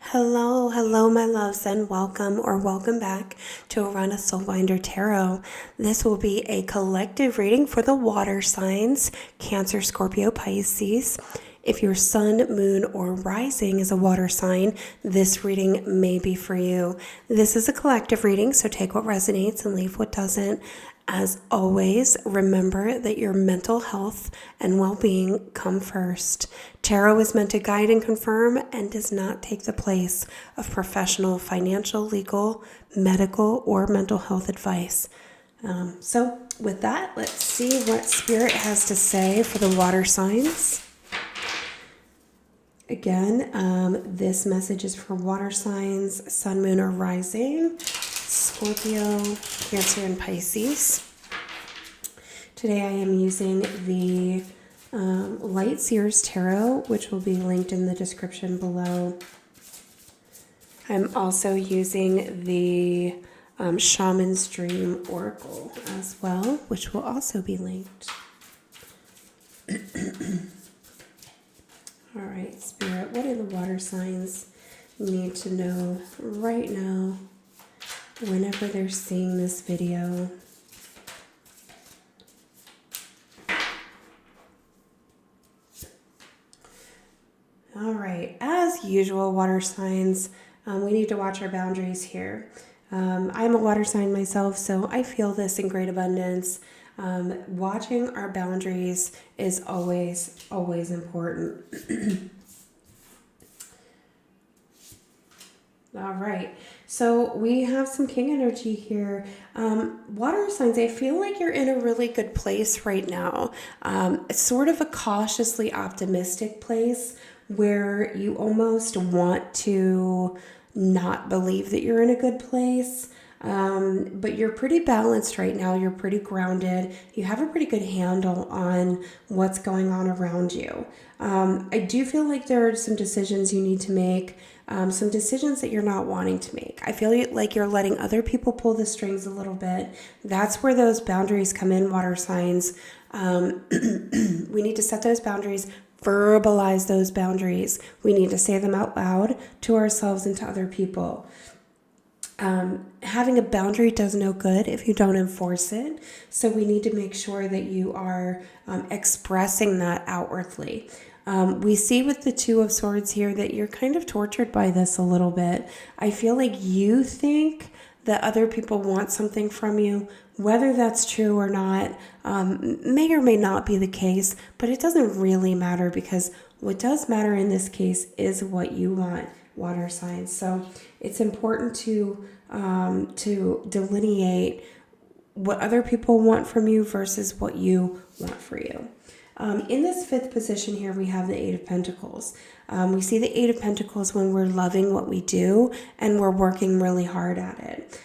Hello, my loves, and welcome back to Arana Soulbinder Tarot. This will be a collective reading for the water signs, Cancer, Scorpio, Pisces. If your sun, moon, or rising is a water sign, this reading may be for you. This is a collective reading, so take what resonates and leave what doesn't. As always, remember that your mental health and well-being come first. Tarot is meant to guide and confirm and does not take the place of professional, financial, legal, medical, or mental health advice. So with that, let's see what Spirit has to say for the water signs. Again, this message is for water signs, sun, moon, or rising, Scorpio, Cancer, and Pisces. Today I am using the Light Seer's Tarot, which will be linked in the description below. I'm also using the Shaman's Dream Oracle as well, which will also be linked. All right, Spirit, what do the water signs need to know right now whenever they're seeing this video? All right, as usual, water signs, we need to watch our boundaries here. I'm a water sign myself, so I feel this in great abundance. Watching our boundaries is always important. All right, so we have some king energy here. Water signs, I feel like you're in a really good place right now. It's sort of a cautiously optimistic place where you almost want to not believe that you're in a good place. But you're pretty balanced right now. You're pretty grounded. You have a pretty good handle on what's going on around you. I do feel like there are some decisions you need to make, some decisions that you're not wanting to make. I feel like you're letting other people pull the strings a little bit. That's where those boundaries come in, water signs. We need to set those boundaries, verbalize those boundaries. We need to say them out loud to ourselves and to other people. Having a boundary does no good if you don't enforce it. So we need to make sure that you are expressing that outwardly. We see with the Two of Swords here that you're kind of tortured by this a little bit. I feel like you think that other people want something from you. Whether that's true or not may or may not be the case, but it doesn't really matter, because what does matter in this case is what you want, water signs. So it's important to delineate what other people want from you versus what you want for you. In this fifth position here, we have the Eight of Pentacles. We see the Eight of Pentacles when we're loving what we do and we're working really hard at it.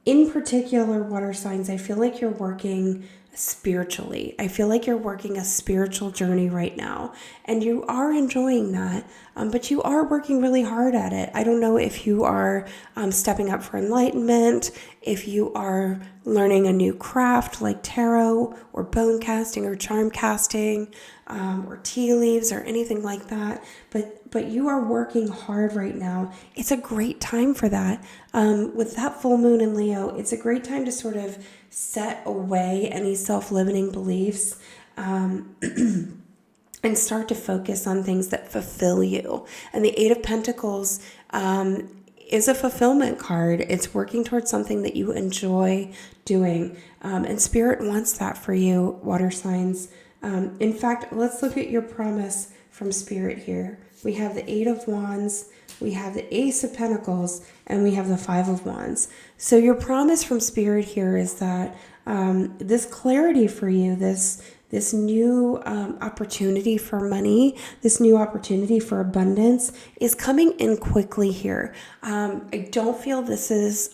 In particular, water signs, I feel like you're working spiritually. I feel like you're working a spiritual journey right now, and you are enjoying that, but you are working really hard at it. I don't know if you are stepping up for enlightenment, if you are learning a new craft like tarot or bone casting or charm casting, or tea leaves or anything like that, but you are working hard right now. It's a great time for that. With that full moon in Leo, it's a great time to sort of set away any self-limiting beliefs and start to focus on things that fulfill you. And the Eight of Pentacles is a fulfillment card. It's working towards something that you enjoy doing. And Spirit wants that for you, water signs. In fact, let's look at your promise from Spirit here. We have the Eight of Wands, we have the Ace of Pentacles, and we have the Five of Wands. So your promise from Spirit here is that this clarity for you, this new opportunity for money, this new opportunity for abundance is coming in quickly here. I don't feel this is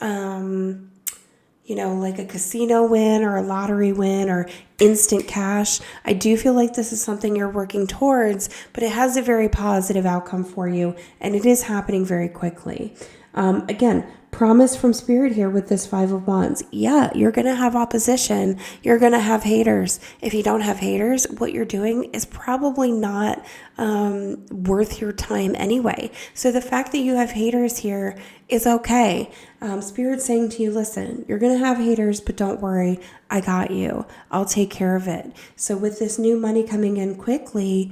like a casino win or a lottery win or instant cash. I do feel like this is something you're working towards, but it has a very positive outcome for you, and it is happening very quickly. Again, promise from Spirit here with this Five of Wands. Yeah, you're going to have opposition. You're going to have haters. If you don't have haters, what you're doing is probably not worth your time anyway. So the fact that you have haters here is okay. Spirit's saying to you, listen, you're going to have haters, but don't worry. I got you. I'll take care of it. So with this new money coming in quickly,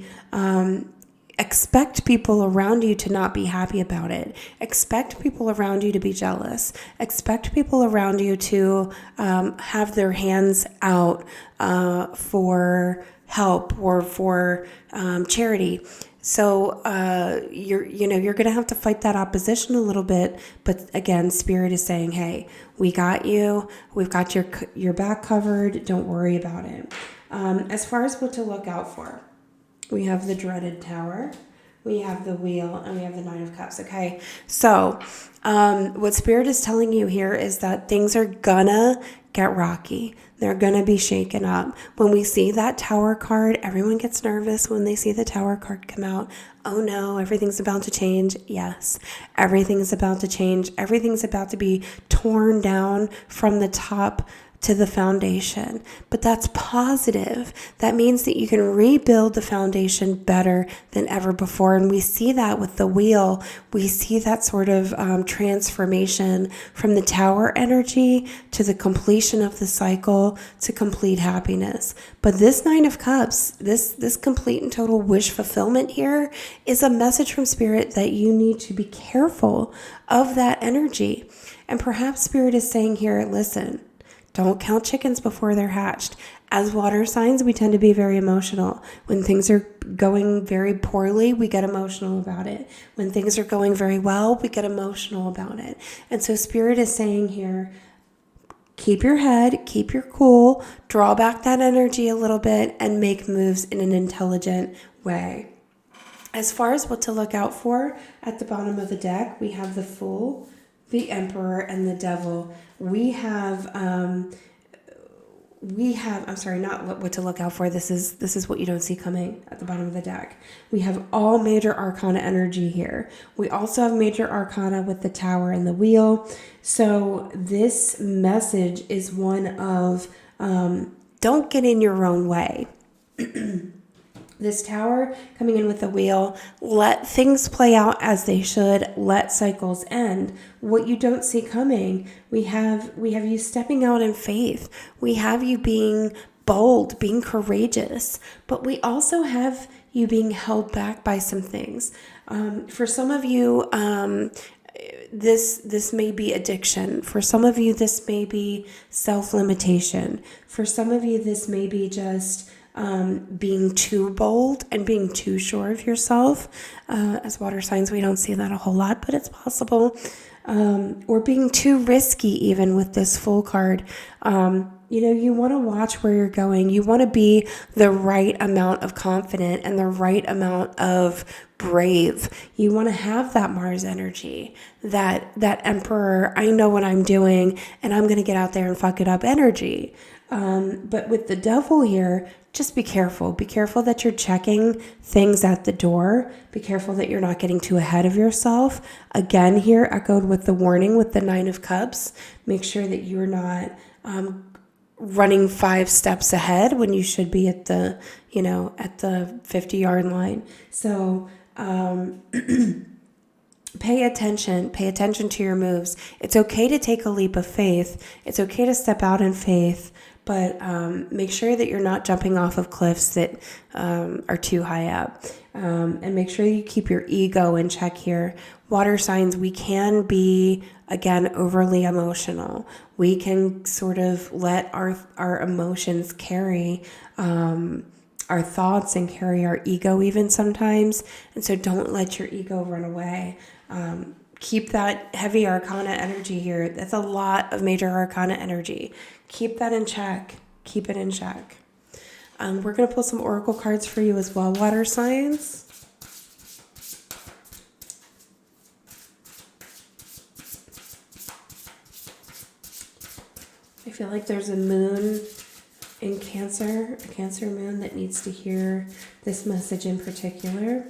expect people around you to not be happy about it. Expect people around you to be jealous. Expect people around you to have their hands out for help or for charity. So you're going to have to fight that opposition a little bit. But again, Spirit is saying, hey, we got you. We've got your back covered. Don't worry about it. As far as what to look out for, we have the dreaded Tower, we have the Wheel, and we have the Nine of Cups. Okay, so what Spirit is telling you here is that things are gonna get rocky. They're gonna be shaken up. When we see that Tower card, everyone gets nervous when they see the Tower card come out. Oh no, everything's about to change. Yes, everything's about to change. Everything's about to be torn down from the top to the foundation. But that's positive. That means that you can rebuild the foundation better than ever before. And we see that with the Wheel. We see that sort of transformation from the Tower energy to the completion of the cycle to complete happiness. But this Nine of Cups, this complete and total wish fulfillment here is a message from Spirit that you need to be careful of that energy. And perhaps Spirit is saying here, listen, don't count chickens before they're hatched. As water signs, we tend to be very emotional. When things are going very poorly, we get emotional about it. When things are going very well, we get emotional about it. And so Spirit is saying here, keep your head, keep your cool, draw back that energy a little bit, and make moves in an intelligent way. As far as what to look out for, at the bottom of the deck, we have the Fool, the Emperor, and the Devil. We have I'm sorry, not what to look out for. This is what you don't see coming at the bottom of the deck. We have all major arcana energy here. We also have major arcana with the Tower and the Wheel. So this message is one of don't get in your own way. This Tower coming in with the Wheel, let things play out as they should, let cycles end. What you don't see coming, we have you stepping out in faith. We have you being bold, being courageous, but we also have you being held back by some things. For some of you, this may be addiction. For some of you, this may be self-limitation. For some of you, this may be just being too bold and being too sure of yourself. As water signs, we don't see that a whole lot, but it's possible. Or being too risky even with this Fool card. You want to watch where you're going. You want to be the right amount of confident and the right amount of brave. You want to have that Mars energy, that Emperor, I know what I'm doing and I'm going to get out there and fuck it up energy. But with the Devil here, just be careful. Be careful that you're checking things at the door. Be careful that you're not getting too ahead of yourself. Again, here echoed with the warning with the Nine of Cups. Make sure that you're not running 5 steps ahead when you should be at the 50-yard line. So pay attention to your moves. It's okay to take a leap of faith. It's okay to step out in faith, but make sure that you're not jumping off of cliffs that are too high up. And make sure you keep your ego in check here. Water signs, we can be, again, overly emotional. We can sort of let our emotions carry our thoughts and carry our ego even sometimes. And so don't let your ego run away. Keep that heavy arcana energy here. That's a lot of major arcana energy. Keep that in check. Keep it in check. We're going to pull some oracle cards for you as well, water signs. I feel like there's a moon in Cancer, a Cancer moon that needs to hear this message in particular.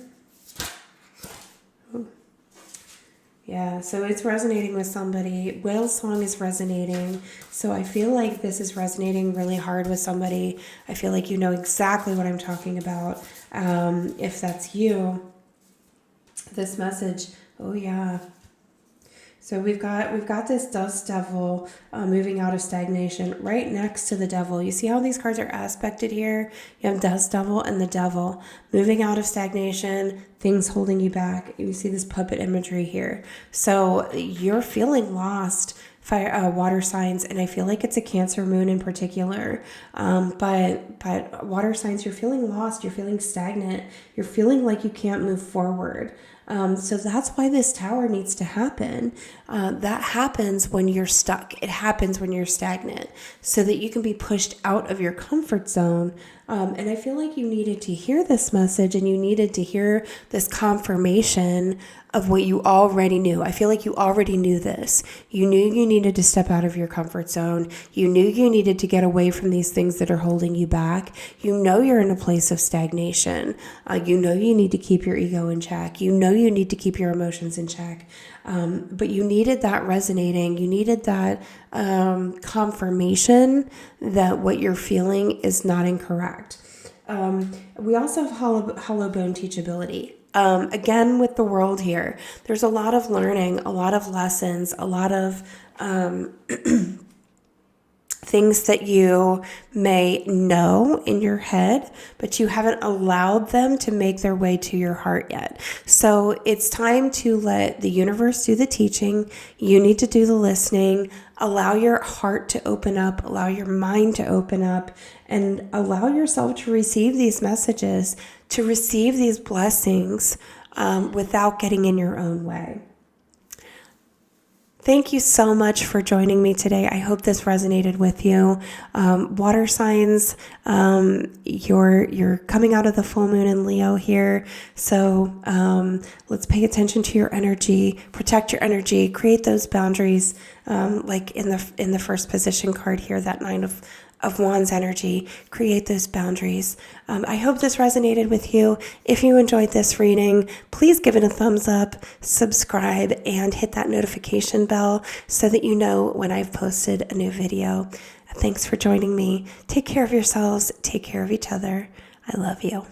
Yeah, so it's resonating with somebody. Whale song is resonating. So I feel like this is resonating really hard with somebody. I feel like you know exactly what I'm talking about. If that's you, this message, oh yeah. So we've got this dust devil moving out of stagnation right next to the devil. You see how these cards are aspected here? You have dust devil and the devil moving out of stagnation, things holding you back. You see this puppet imagery here. So you're feeling lost, fire, water signs, and I feel like it's a Cancer moon in particular. But water signs, you're feeling lost, you're feeling stagnant, you're feeling like you can't move forward. So that's why this tower needs to happen. That happens when you're stuck. It happens when you're stagnant, so that you can be pushed out of your comfort zone. And I feel like you needed to hear this message, and you needed to hear this confirmation of what you already knew. I feel like you already knew this. You knew you needed to step out of your comfort zone. You knew you needed to get away from these things that are holding you back. You know you're in a place of stagnation. You know you need to keep your ego in check. You know you need to keep your emotions in check. But you needed that resonating. You needed that confirmation that what you're feeling is not incorrect. We also have hollow bone teachability. Again, with the world here, there's a lot of learning, a lot of lessons, a lot of things that you may know in your head, but you haven't allowed them to make their way to your heart yet. So it's time to let the universe do the teaching. You need to do the listening. Allow your heart to open up, allow your mind to open up, and allow yourself to receive these messages, to receive these blessings without getting in your own way. Thank you so much for joining me today. I hope this resonated with you. Water signs, you're coming out of the full moon in Leo here. So let's pay attention to your energy, protect your energy, create those boundaries, like in the first position card here, that Nine of Wands energy, create those boundaries. I hope this resonated with you. If you enjoyed this reading, please give it a thumbs up, subscribe, and hit that notification bell so that you know when I've posted a new video. Thanks for joining me. Take care of yourselves. Take care of each other. I love you.